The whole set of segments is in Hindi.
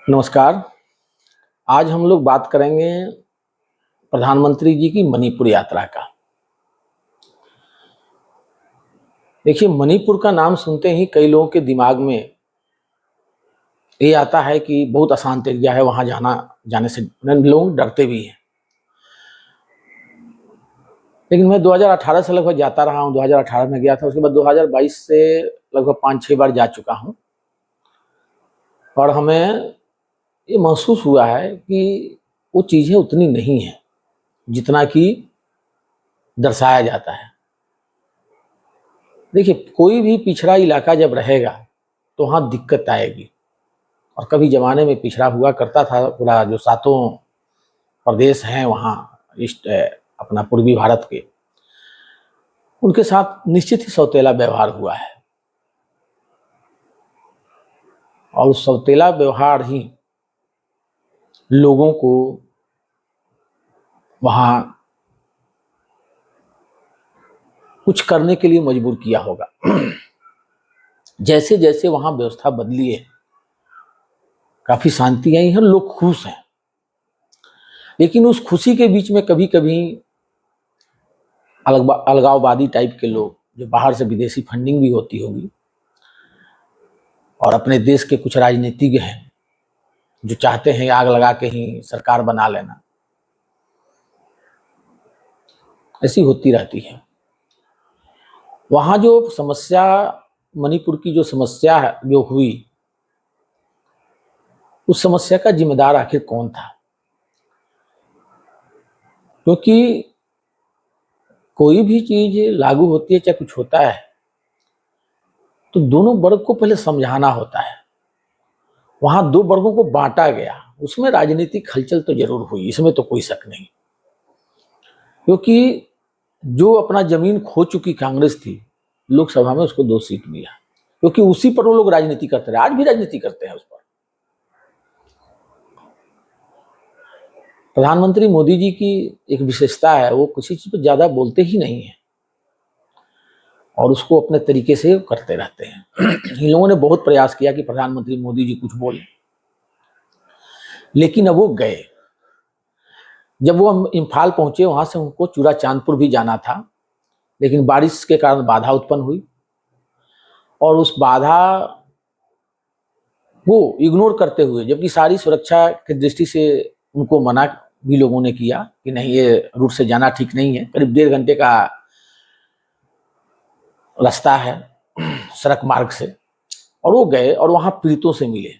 नमस्कार। आज हम लोग बात करेंगे प्रधानमंत्री जी की मणिपुर यात्रा का। देखिए, मणिपुर का नाम सुनते ही कई लोगों के दिमाग में ये आता है कि बहुत अशांत एरिया है, वहां जाने से लोग डरते भी हैं। लेकिन मैं 2018 से लगभग जाता रहा हूं। 2018 में गया था, उसके बाद 2022 से लगभग 5-6 बार जा चुका हूं और हमें ये महसूस हुआ है कि वो चीजें उतनी नहीं है जितना कि दर्शाया जाता है। देखिए, कोई भी पिछड़ा इलाका जब रहेगा तो वहाँ दिक्कत आएगी। और कभी जमाने में पिछड़ा हुआ करता था, पूरा जो सातों प्रदेश हैं वहाँ ईस्ट अपना पूर्वी भारत के, उनके साथ निश्चित ही सौतेला व्यवहार हुआ है। और उस सौतेला व्यवहार ही लोगों को वहाँ कुछ करने के लिए मजबूर किया होगा। जैसे जैसे वहाँ व्यवस्था बदली है, काफी शांति आई है, लोग खुश हैं। लेकिन उस खुशी के बीच में कभी कभी अलगाववादी टाइप के लोग, जो बाहर से विदेशी फंडिंग भी होती होगी, और अपने देश के कुछ राजनीतिज्ञ हैं जो चाहते हैं आग लगा के ही सरकार बना लेना, ऐसी होती रहती है। वहां जो समस्या, मणिपुर की जो समस्या है जो हुई, उस समस्या का जिम्मेदार आखिर कौन था? क्योंकि कोई भी चीज लागू होती है, चाहे कुछ होता है, तो दोनों वर्ग को पहले समझाना होता है। वहां दो वर्गों को बांटा गया, उसमें राजनीतिक हलचल तो जरूर हुई, इसमें तो कोई शक नहीं। क्योंकि जो अपना जमीन खो चुकी कांग्रेस थी, लोकसभा में उसको 2 सीट मिला, क्योंकि उसी पर वो लोग राजनीति करते रहे, आज भी राजनीति करते हैं उस पर। प्रधानमंत्री मोदी जी की एक विशेषता है, वो किसी चीज पर ज्यादा बोलते ही नहीं है और उसको अपने तरीके से करते रहते हैं। इन लोगों ने बहुत प्रयास किया कि प्रधानमंत्री मोदी जी कुछ बोले, लेकिन अब वो गए। जब वो इम्फाल पहुंचे, वहां से उनको चूरा चांदपुर भी जाना था, लेकिन बारिश के कारण बाधा उत्पन्न हुई और उस बाधा को इग्नोर करते हुए, जबकि सारी सुरक्षा की दृष्टि से उनको मना भी लोगों ने किया कि नहीं, ये रूट से जाना ठीक नहीं है, करीब 1.5 घंटे का रास्ता है सड़क मार्ग से। और वो गए और वहां पीड़ितों से मिले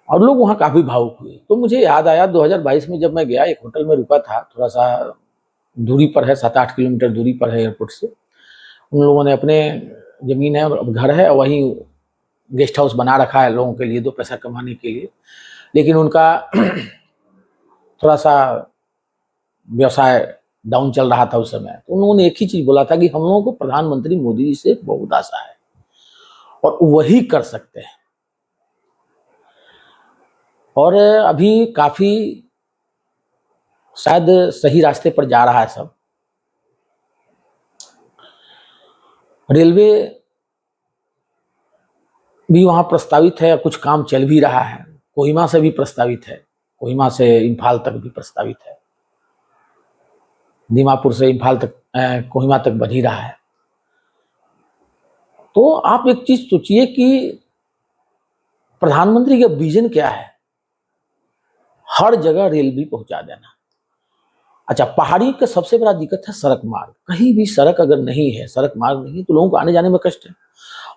और लोग वहां काफी भावुक हुए। तो मुझे याद आया 2022 में जब मैं गया, एक होटल में रुका था, थोड़ा सा दूरी पर है, 7-8 किलोमीटर दूरी पर है एयरपोर्ट से। उन लोगों ने अपने जमीन है और घर है, वहीं गेस्ट हाउस बना रखा है लोगों के लिए, 2 पैसा कमाने के लिए। लेकिन उनका थोड़ा सा व्यवसाय डाउन चल रहा था उस समय। तो उन्होंने एक ही चीज बोला था कि हम लोगों को प्रधानमंत्री मोदी जी से बहुत आशा है और वही कर सकते हैं। और अभी काफी शायद सही रास्ते पर जा रहा है सब। रेलवे भी वहां प्रस्तावित है, कुछ काम चल भी रहा है। कोहिमा से भी प्रस्तावित है, कोहिमा से इम्फाल तक भी प्रस्तावित है, दीमापुर से इम्फाल तक, कोहिमा तक बन ही रहा है। तो आप एक चीज सोचिए कि प्रधानमंत्री का विजन क्या है? हर जगह रेल भी पहुंचा देना। अच्छा, पहाड़ी का सबसे बड़ा दिक्कत है सड़क मार्ग। कहीं भी सड़क अगर नहीं है, सड़क मार्ग नहीं, तो लोगों को आने जाने में कष्ट है।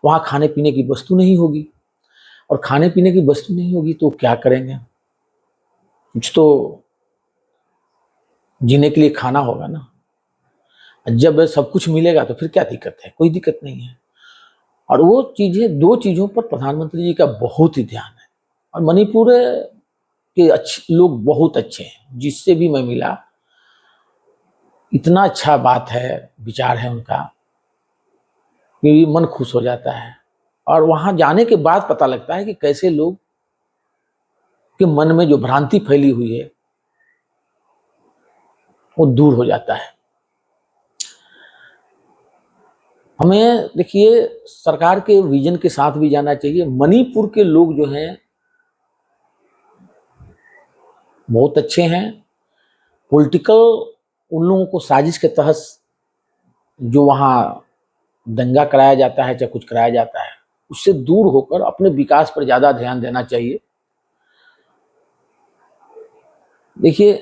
वहां खाने पीने की वस्तु नहीं होगी, और खाने पीने की वस्तु नहीं होगी तो क्या करेंगे? कुछ तो जीने के लिए खाना होगा ना। जब सब कुछ मिलेगा तो फिर क्या दिक्कत है? कोई दिक्कत नहीं है। और वो चीजें, 2 चीजों पर प्रधानमंत्री जी का बहुत ही ध्यान है। और मणिपुर के अच्छे लोग बहुत अच्छे हैं, जिससे भी मैं मिला, इतना अच्छा बात है, विचार है उनका कि मन खुश हो जाता है। और वहां जाने के बाद पता लगता है कि कैसे लोग के मन में जो भ्रांति फैली हुई है वो दूर हो जाता है। हमें देखिए सरकार के विजन के साथ भी जाना चाहिए। मणिपुर के लोग जो हैं बहुत अच्छे हैं। पॉलिटिकल उन लोगों को साजिश के तहत जो वहाँ दंगा कराया जाता है चाहे कुछ कराया जाता है, उससे दूर होकर अपने विकास पर ज़्यादा ध्यान देना चाहिए। देखिए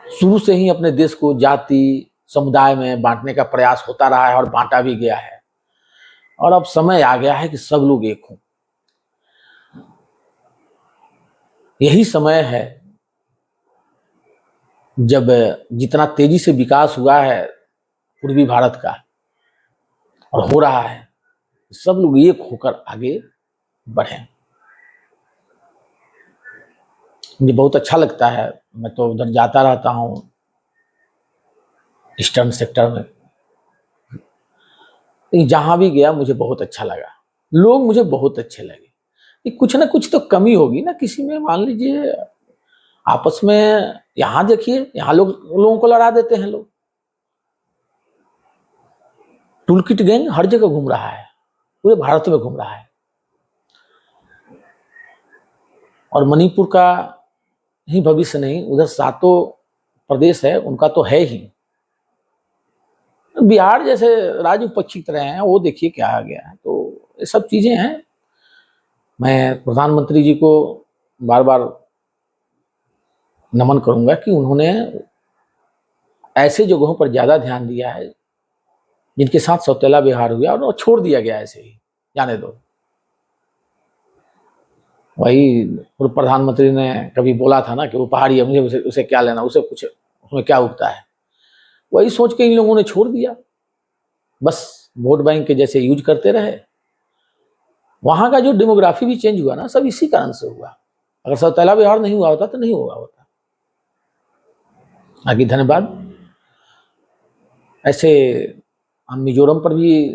शुरू से ही अपने देश को जाति समुदाय में बांटने का प्रयास होता रहा है और बांटा भी गया है, और अब समय आ गया है कि सब लोग एक हों। यही समय है जब जितना तेजी से विकास हुआ है पूर्वी भारत का और हो रहा है, सब लोग एक होकर आगे बढ़ें। मुझे बहुत अच्छा लगता है, मैं तो उधर जाता रहता हूँ ईस्टर्न सेक्टर में, लेकिन जहां भी गया मुझे बहुत अच्छा लगा। लोग मुझे बहुत अच्छे लगे। कि कुछ ना कुछ तो कमी होगी ना किसी में। मान लीजिए आपस में, यहाँ देखिए यहाँ लोगों को लड़ा देते हैं लोग। टूलकिट गैंग हर जगह घूम रहा है, पूरे भारत में घूम रहा है। और मणिपुर का ही भविष्य नहीं, उधर सातों प्रदेश है उनका तो है ही। बिहार जैसे राज्य उपेक्षित रहे हैं, वो देखिए क्या आ गया है। तो ये सब चीजें हैं। मैं प्रधानमंत्री जी को बार बार नमन करूंगा कि उन्होंने ऐसे जगहों पर ज्यादा ध्यान दिया है जिनके साथ सौतेला व्यवहार हुआ और छोड़ दिया गया ऐसे ही, जाने दो। वही पूर्व प्रधानमंत्री ने कभी बोला था ना कि वो पहाड़ी है, मुझे उसे क्या लेना, उसे कुछ उसमें क्या उगता है। वही सोच के इन लोगों ने छोड़ दिया, बस वोट बैंक के जैसे यूज करते रहे। वहां का जो डेमोग्राफी भी चेंज हुआ ना, सब इसी कारण से हुआ। अगर सौतेला व्यवहार नहीं हुआ होता तो नहीं हुआ होता। आगे धन्यवाद। ऐसे हम मिजोरम पर भी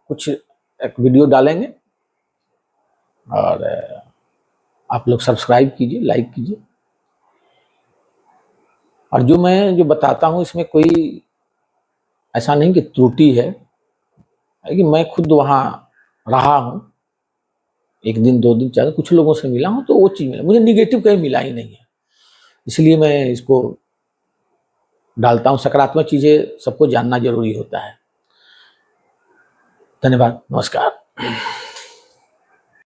कुछ एक वीडियो डालेंगे, और आप लोग सब्सक्राइब कीजिए, लाइक कीजिए। और जो मैं जो बताता हूँ इसमें कोई ऐसा नहीं कि त्रुटि है कि मैं खुद वहाँ रहा हूँ, 1 दिन 2 दिन, चाहे कुछ लोगों से मिला हूँ तो वो चीज़ मिला, मुझे निगेटिव कहीं मिला ही नहीं है। इसलिए मैं इसको डालता हूँ। सकारात्मक चीज़ें सबको जानना जरूरी होता है। धन्यवाद, नमस्कार।